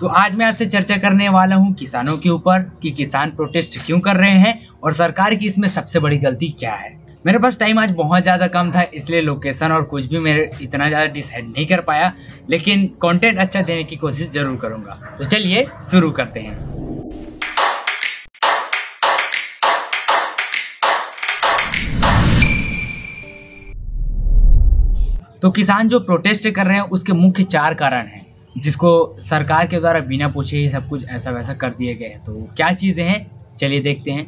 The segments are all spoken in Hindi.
तो आज मैं आपसे चर्चा करने वाला हूं किसानों के ऊपर कि किसान प्रोटेस्ट क्यों कर रहे हैं और सरकार की इसमें सबसे बड़ी गलती क्या है। मेरे पास टाइम आज बहुत ज़्यादा कम था, इसलिए लोकेशन और कुछ भी मेरे इतना ज़्यादा डिसाइड नहीं कर पाया, लेकिन कंटेंट अच्छा देने की कोशिश ज़रूर करूँगा। तो चलिए शुरू करते हैं। तो किसान जो प्रोटेस्ट कर रहे हैं उसके मुख्य 4 कारण हैं, जिसको सरकार के द्वारा बिना पूछे ही सब कुछ ऐसा वैसा कर दिए गए हैं। तो क्या चीज़ें हैं, चलिए देखते हैं।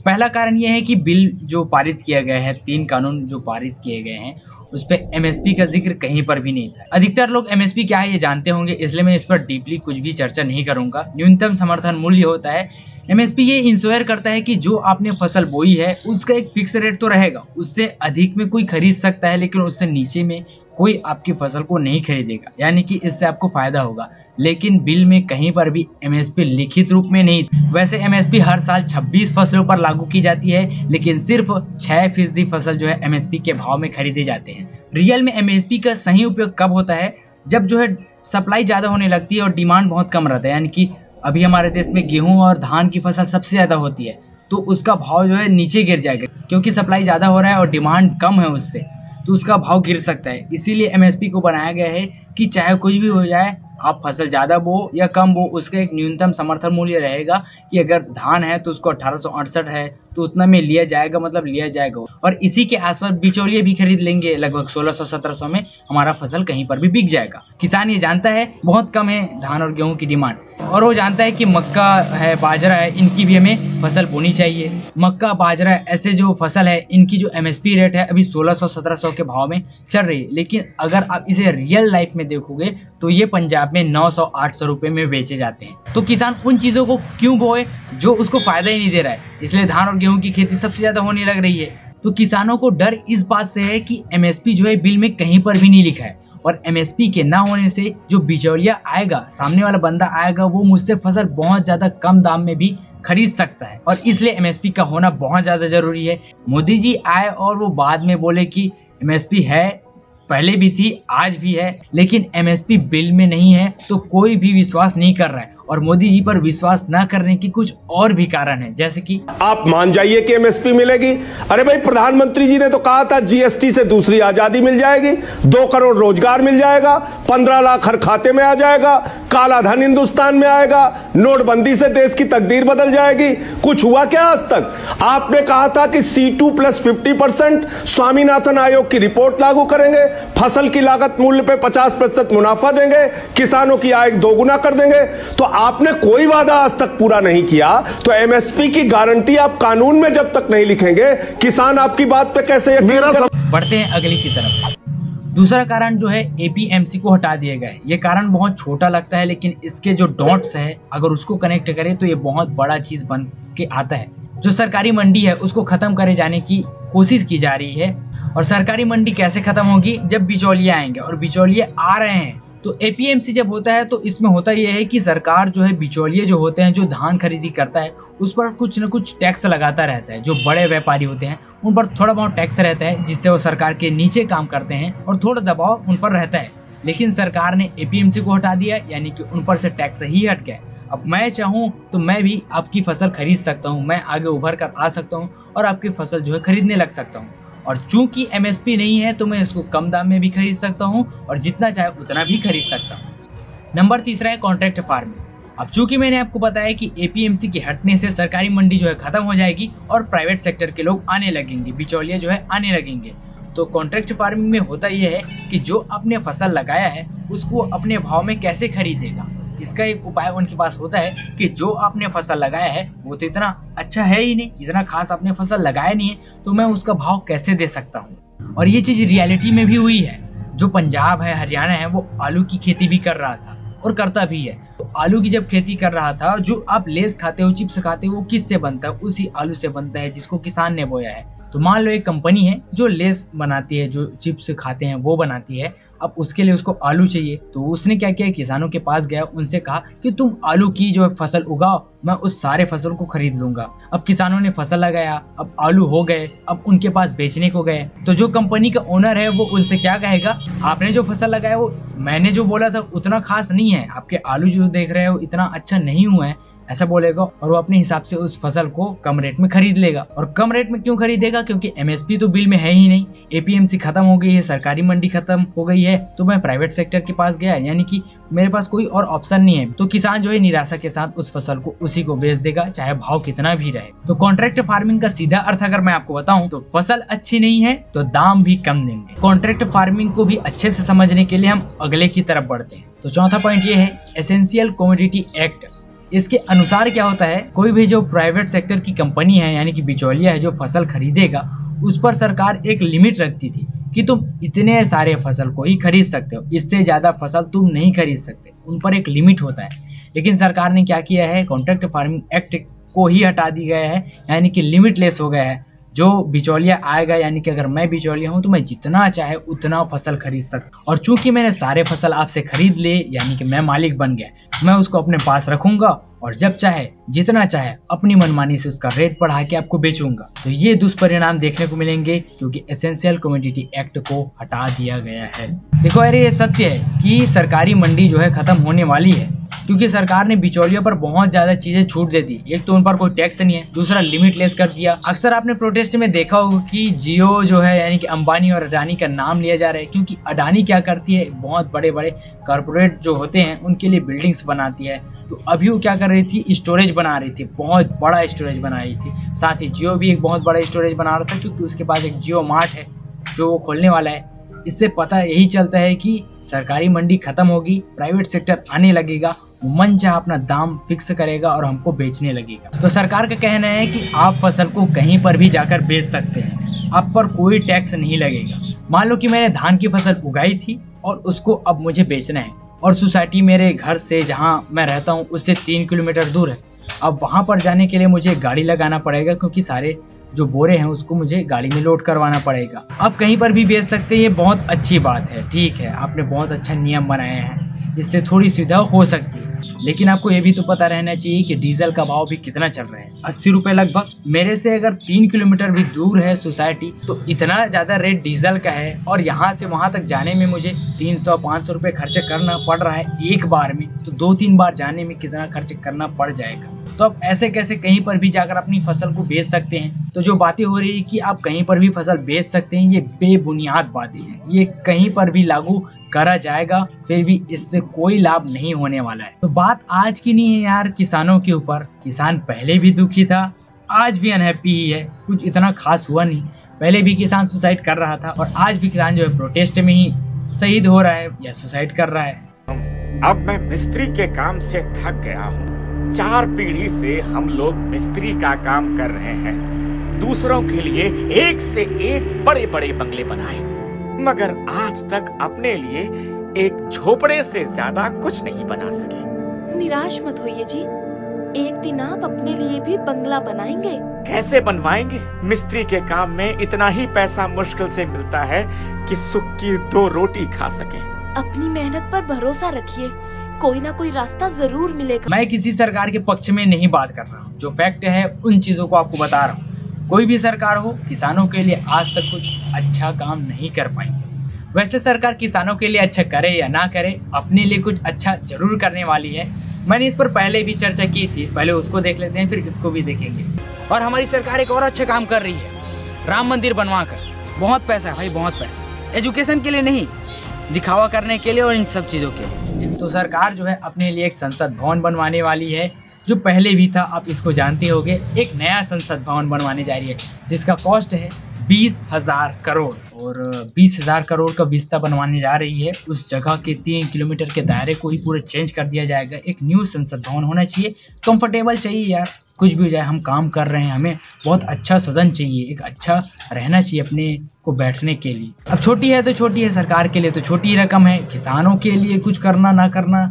पहला कारण यह है कि बिल जो पारित किया गया है, 3 कानून जो पारित किए गए हैं, उस पर एमएसपी का जिक्र कहीं पर भी नहीं था। अधिकतर लोग एमएसपी क्या है ये जानते होंगे, इसलिए मैं इस पर डीपली कुछ भी चर्चा नहीं करूंगा। न्यूनतम समर्थन मूल्य होता है। एमएसपी ये इंश्योर करता है कि जो आपने फसल बोई है उसका एक फिक्स रेट तो रहेगा, उससे अधिक में कोई खरीद सकता है लेकिन उससे नीचे में कोई आपकी फसल को नहीं खरीदेगा, यानी कि इससे आपको फायदा होगा। लेकिन बिल में कहीं पर भी एमएसपी लिखित रूप में नहीं। वैसे एमएसपी हर साल 26 फसलों पर लागू की जाती है, लेकिन सिर्फ 6% फसल जो है एमएसपी के भाव में खरीदे जाते हैं। रियल में एमएसपी का सही उपयोग कब होता है, जब जो है सप्लाई ज़्यादा होने लगती है और डिमांड बहुत कम रहता है। यानी कि अभी हमारे देश में गेहूँ और धान की फसल सबसे ज़्यादा होती है, तो उसका भाव जो है नीचे गिर जाएगा, क्योंकि सप्लाई ज़्यादा हो रहा है और डिमांड कम है उससे, तो उसका भाव गिर सकता है। इसीलिए एमएसपी को बनाया गया है कि चाहे कुछ भी हो जाए, आप फसल ज़्यादा बो या कम बो, उसका एक न्यूनतम समर्थन मूल्य रहेगा कि अगर धान है तो उसको 1868 है तो उतना में लिया जाएगा, मतलब लिया जाएगा। और इसी के आसपास बिचौलिए भी खरीद लेंगे, लगभग 1600-1700 में हमारा फसल कहीं पर भी बिक जाएगा। किसान ये जानता है बहुत कम है धान और गेहूं की डिमांड, और वो जानता है कि मक्का है, बाजरा है, इनकी भी हमें फसल बोनी चाहिए। मक्का, बाजरा ऐसे जो फसल है, इनकी जो एमएसपी रेट है अभी 1600-1700 के भाव में चल रही है। लेकिन अगर आप इसे रियल लाइफ में देखोगे तो ये पंजाब में 900-800 रुपये में बेचे जाते हैं। तो किसान उन चीज़ों को क्यों बोए जो उसको फायदा ही नहीं दे रहा है, इसलिए धान और गेहूं की खेती सबसे ज़्यादा होने लग रही है। तो किसानों को डर इस बात से है कि एमएसपी जो है बिल में कहीं पर भी नहीं लिखा है, और एमएसपी के ना होने से जो बिचौलिया आएगा, सामने वाला बंदा आएगा, वो मुझसे फसल बहुत ज़्यादा कम दाम में भी खरीद सकता है, और इसलिए एमएसपी का होना बहुत ज़्यादा जरूरी है। मोदी जी आए और वो बाद में बोले कि एमएसपी है, पहले भी थी, आज भी है, लेकिन एमएसपी बिल में नहीं है, तो कोई भी विश्वास नहीं कर रहा है। और मोदी जी पर विश्वास न करने की कुछ और भी कारण है, जैसे कि आप मान जाइए कि एमएसपी मिलेगी। अरे भाई, प्रधानमंत्री जी ने तो कहा था जीएसटी से दूसरी आजादी मिल जाएगी, 2 करोड़ रोजगार मिल जाएगा, 15 लाख हर खाते में आ जाएगा, काला धन हिंदुस्तान में आएगा, नोटबंदी से देश की तकदीर बदल जाएगी। कुछ हुआ क्या आज तक? आपने कहा था कि C2 + 50% स्वामीनाथन आयोग की रिपोर्ट लागू करेंगे, फसल की लागत मूल्य पे 50% मुनाफा देंगे, किसानों की आय 2 गुना कर देंगे। तो आपने कोई वादा आज तक पूरा नहीं किया, तो एमएसपी की गारंटी आप कानून में जब तक नहीं लिखेंगे, किसान आपकी बात पे कैसे यकीन? बढ़ते हैं अगली की तरफ। दूसरा कारण जो है एपीएमसी को हटा दिया गया है। ये कारण बहुत छोटा लगता है, लेकिन इसके जो डॉट्स है, अगर उसको कनेक्ट करें तो ये बहुत बड़ा चीज बन के आता है। जो सरकारी मंडी है उसको खत्म करे जाने की कोशिश की जा रही है, और सरकारी मंडी कैसे खत्म होगी, जब बिचौलिए आएंगे, और बिचौलिए आ रहे हैं। तो एपीएमसी जब होता है तो इसमें होता यह है कि सरकार जो है, बिचौलिए जो होते हैं, जो धान खरीदी करता है, उस पर कुछ न कुछ टैक्स लगाता रहता है। जो बड़े व्यापारी होते हैं उन पर थोड़ा बहुत टैक्स रहता है, जिससे वो सरकार के नीचे काम करते हैं और थोड़ा दबाव उन पर रहता है। लेकिन सरकार ने एपीएमसी को हटा दिया, यानी कि उन पर से टैक्स ही हट गया। अब मैं चाहूँ तो मैं भी आपकी फसल खरीद सकता हूँ, मैं आगे उभर कर आ सकता हूँ और आपकी फसल जो है खरीदने लग सकता हूँ। और चूंकि एमएसपी नहीं है तो मैं इसको कम दाम में भी खरीद सकता हूं, और जितना चाहे उतना भी खरीद सकता हूं। नंबर तीसरा है कॉन्ट्रैक्ट फार्मिंग। अब चूंकि मैंने आपको बताया कि एपीएमसी के हटने से सरकारी मंडी जो है खत्म हो जाएगी और प्राइवेट सेक्टर के लोग आने लगेंगे, बिचौलिए जो है आने लगेंगे। तो कॉन्ट्रैक्ट फार्मिंग में होता यह है कि जो आपने फसल लगाया है उसको अपने भाव में कैसे खरीदेगा। इसका एक उपाय उनके पास होता है कि जो आपने फसल लगाया है वो तो इतना अच्छा है ही नहीं, इतना खास आपने फसल लगाया नहीं है, तो मैं उसका भाव कैसे दे सकता हूँ। और ये चीज रियलिटी में भी हुई है। जो पंजाब है, हरियाणा है, वो आलू की खेती भी कर रहा था और करता भी है। तो आलू की जब खेती कर रहा था, जो आप लेस खाते हो, चिप्स खाते हो, वो किससे बनता है? उसी आलू से बनता है जिसको किसान ने बोया है। तो मान लो एक कंपनी है जो लेस बनाती है, जो चिप्स खाते हैं वो बनाती है, अब उसके लिए उसको आलू चाहिए, तो उसने क्या किया, किसानों के पास गया, उनसे कहा कि तुम आलू की जो है फसल उगाओ, मैं उस सारे फसल को खरीद लूंगा। अब किसानों ने फसल लगाया, अब आलू हो गए, अब उनके पास बेचने को गए, तो जो कंपनी का ओनर है वो उनसे क्या कहेगा, आपने जो फसल लगाया वो मैंने जो बोला था उतना खास नहीं है, आपके आलू जो देख रहे हो इतना अच्छा नहीं हुआ है, ऐसा बोलेगा। और वो अपने हिसाब से उस फसल को कम रेट में खरीद लेगा। और कम रेट में क्यों खरीदेगा, क्योंकि एमएसपी तो बिल में है ही नहीं, एपीएमसी खत्म हो गई है, सरकारी मंडी खत्म हो गई है, तो मैं प्राइवेट सेक्टर के पास गया, यानी कि मेरे पास कोई और ऑप्शन नहीं है। तो किसान जो है निराशा के साथ उस फसल को उसी को बेच देगा, चाहे भाव कितना भी रहे। तो कॉन्ट्रैक्ट फार्मिंग का सीधा अर्थ अगर मैं आपको बताऊं तो फसल अच्छी नहीं है तो दाम भी कम देंगे। कॉन्ट्रैक्ट फार्मिंग को भी अच्छे से समझने के लिए हम अगले की तरफ बढ़ते हैं। तो चौथा पॉइंट ये है एसेंशियल कमोडिटी एक्ट। इसके अनुसार क्या होता है, कोई भी जो प्राइवेट सेक्टर की कंपनी है यानी कि बिचौलिया है जो फसल खरीदेगा, उस पर सरकार एक लिमिट रखती थी कि तुम इतने सारे फसल को ही खरीद सकते हो, इससे ज्यादा फसल तुम नहीं खरीद सकते, उन पर एक लिमिट होता है। लेकिन सरकार ने क्या किया है, कॉन्ट्रैक्ट फार्मिंग एक्ट को ही हटा दिया गया है, यानी कि लिमिटलेस हो गया है। जो बिचौलिया आएगा, यानी कि अगर मैं बिचौलिया हूं तो मैं जितना चाहे उतना फसल खरीद सकता, और चूंकि मैंने सारे फसल आपसे खरीद लिए यानी कि मैं मालिक बन गया, मैं उसको अपने पास रखूंगा और जब चाहे जितना चाहे अपनी मनमानी से उसका रेट बढ़ा के आपको बेचूंगा। तो ये दुष्परिणाम देखने को मिलेंगे क्योंकि एसेंशियल कमोडिटी एक्ट को हटा दिया गया है। देखो यार, ये सत्य है कि सरकारी मंडी जो है खत्म होने वाली है, क्योंकि सरकार ने बिचौलियों पर बहुत ज्यादा चीजें छूट दे दी। एक तो उन पर कोई टैक्स नहीं है, दूसरा लिमिटलेस कर दिया। अक्सर आपने प्रोटेस्ट में देखा होगा कि जियो जो है यानी कि अंबानी और अडानी का नाम लिया जा रहा है, क्योंकि अडानी क्या करती है, बहुत बड़े बड़े कॉर्पोरेट जो होते हैं उनके लिए बिल्डिंग्स बनाती है। तो अभी वो क्या कर रही थी, स्टोरेज बना रही थी, बहुत बड़ा स्टोरेज बना रही थी। साथ ही जियो भी एक बहुत बड़ा स्टोरेज बना रहा था, क्योंकि उसके पास एक जियो मार्ट है जो वो खोलने वाला है। इससे पता यही चलता है कि सरकारी मंडी खत्म होगी, प्राइवेट सेक्टर आने लगेगा, मन चाह अपना दाम फिक्स करेगा और हमको बेचने लगेगा। तो सरकार का कहना है कि आप फसल को कहीं पर भी जाकर बेच सकते हैं, आप पर कोई टैक्स नहीं लगेगा। मान लो कि मैंने धान की फसल उगाई थी और उसको अब मुझे बेचना है, और सोसाइटी मेरे घर से जहां मैं रहता हूं उससे 3 किलोमीटर दूर है। अब वहां पर जाने के लिए मुझे गाड़ी लगाना पड़ेगा, क्योंकि सारे जो बोरे हैं उसको मुझे गाड़ी में लोड करवाना पड़ेगा। अब कहीं पर भी बेच सकते हैं, ये बहुत अच्छी बात है, ठीक है, आपने बहुत अच्छा नियम बनाए हैं, इससे थोड़ी सुविधा हो सकती है। लेकिन आपको ये भी तो पता रहना चाहिए कि डीजल का भाव भी कितना चल रहा है, 80 रुपए लगभग। मेरे से अगर 3 किलोमीटर भी दूर है सोसाइटी, तो इतना ज़्यादा रेट डीजल का है, और यहाँ से वहाँ तक जाने में मुझे 300-500 रुपए खर्च करना पड़ रहा है एक बार में, तो 2-3 बार जाने में कितना खर्च करना पड़ जाएगा। तो आप ऐसे कैसे कहीं पर भी जाकर अपनी फसल को बेच सकते हैं। तो जो बातें हो रही है कि आप कहीं पर भी फसल बेच सकते हैं, ये बेबुनियाद बातें हैं, ये कहीं पर भी लागू करा जाएगा, फिर भी इससे कोई लाभ नहीं होने वाला है। तो बात आज की नहीं है यार किसानों के ऊपर, किसान पहले भी दुखी था, आज भी अनहैप्पी ही है, कुछ इतना खास हुआ नहीं। पहले भी किसान सुसाइड कर रहा था और आज भी किसान जो है प्रोटेस्ट में ही शहीद हो रहा है या सुसाइड कर रहा है। अब मैं मिस्त्री के काम से थक गया हूँ। 4 पीढ़ी से हम लोग मिस्त्री का काम कर रहे हैं, दूसरों के लिए एक से एक बड़े बड़े बंगले बनाए, मगर आज तक अपने लिए एक झोपड़े से ज्यादा कुछ नहीं बना सके। निराश मत होइए जी, एक दिन आप अपने लिए भी बंगला बनाएंगे। कैसे बनवाएंगे? मिस्त्री के काम में इतना ही पैसा मुश्किल से मिलता है कि सुख की 2 रोटी खा सके। अपनी मेहनत पर भरोसा रखिए, कोई ना कोई रास्ता जरूर मिलेगा। मैं किसी सरकार के पक्ष में नहीं बात कर रहा हूँ, जो फैक्ट है उन चीजों को आपको बता रहा हूँ। कोई भी सरकार हो, किसानों के लिए आज तक कुछ अच्छा काम नहीं कर पाई। वैसे सरकार किसानों के लिए अच्छा करे या ना करे, अपने लिए कुछ अच्छा जरूर करने वाली है। मैंने इस पर पहले भी चर्चा की थी, पहले उसको देख लेते हैं, फिर इसको भी देखेंगे। और हमारी सरकार एक और अच्छा काम कर रही है, राम मंदिर बनवा कर। बहुत पैसा है भाई, बहुत पैसा, एजुकेशन के लिए नहीं, दिखावा करने के लिए और इन सब चीज़ों के लिए। तो सरकार जो है अपने लिए एक संसद भवन बनवाने वाली है, जो पहले भी था, आप इसको जानते होंगे। एक नया संसद भवन बनवाने जा रही है जिसका कॉस्ट है 20,000 करोड़, और 20,000 करोड़ का बिस्ता बनवाने जा रही है। उस जगह के 3 किलोमीटर के दायरे को ही पूरा चेंज कर दिया जाएगा। एक न्यू संसद भवन होना चाहिए, कंफर्टेबल चाहिए यार, कुछ भी हो जाए, हम काम कर रहे हैं, हमें बहुत अच्छा सदन चाहिए, एक अच्छा रहना चाहिए अपने को बैठने के लिए। अब छोटी है तो छोटी है, सरकार के लिए तो छोटी रकम है, किसानों के लिए कुछ करना ना करना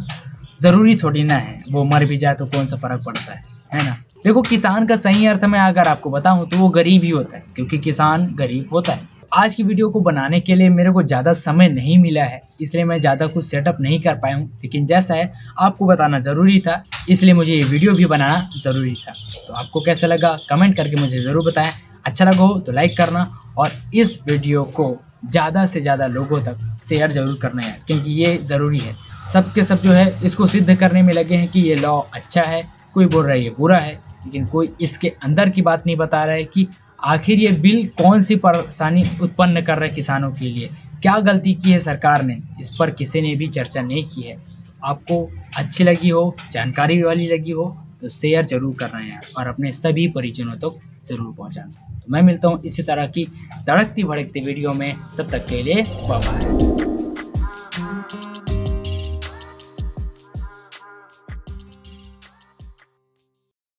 जरूरी थोड़ी ना है, वो मर भी जाए तो कौन सा फर्क पड़ता है ना। देखो, किसान का सही अर्थ में अगर आपको बताऊं तो वो गरीब ही होता है, क्योंकि किसान गरीब होता है। आज की वीडियो को बनाने के लिए मेरे को ज़्यादा समय नहीं मिला है, इसलिए मैं ज़्यादा कुछ सेटअप नहीं कर पाया हूँ, लेकिन जैसा है आपको बताना ज़रूरी था, इसलिए मुझे ये वीडियो भी बनाना ज़रूरी था। तो आपको कैसा लगा कमेंट करके मुझे ज़रूर बताएं। अच्छा लगा हो तो लाइक करना और इस वीडियो को ज़्यादा से ज़्यादा लोगों तक शेयर ज़रूर करना है, क्योंकि ये ज़रूरी है। सब के सब जो है इसको सिद्ध करने में लगे हैं कि ये लॉ अच्छा है, कोई बोल रहा है ये बुरा है, लेकिन कोई इसके अंदर की बात नहीं बता रहा है कि आखिर ये बिल कौन सी परेशानी उत्पन्न कर रहा है किसानों के लिए, क्या गलती की है सरकार ने, इस पर किसी ने भी चर्चा नहीं की है। आपको अच्छी लगी हो, जानकारी वाली लगी हो तो शेयर जरूर करना है और अपने सभी परिजनों तक जरूर पहुंचाना। तो मैं मिलता हूं इसी तरह की तड़कती भड़कती वीडियो में, तब तक के लिए बाय बाय।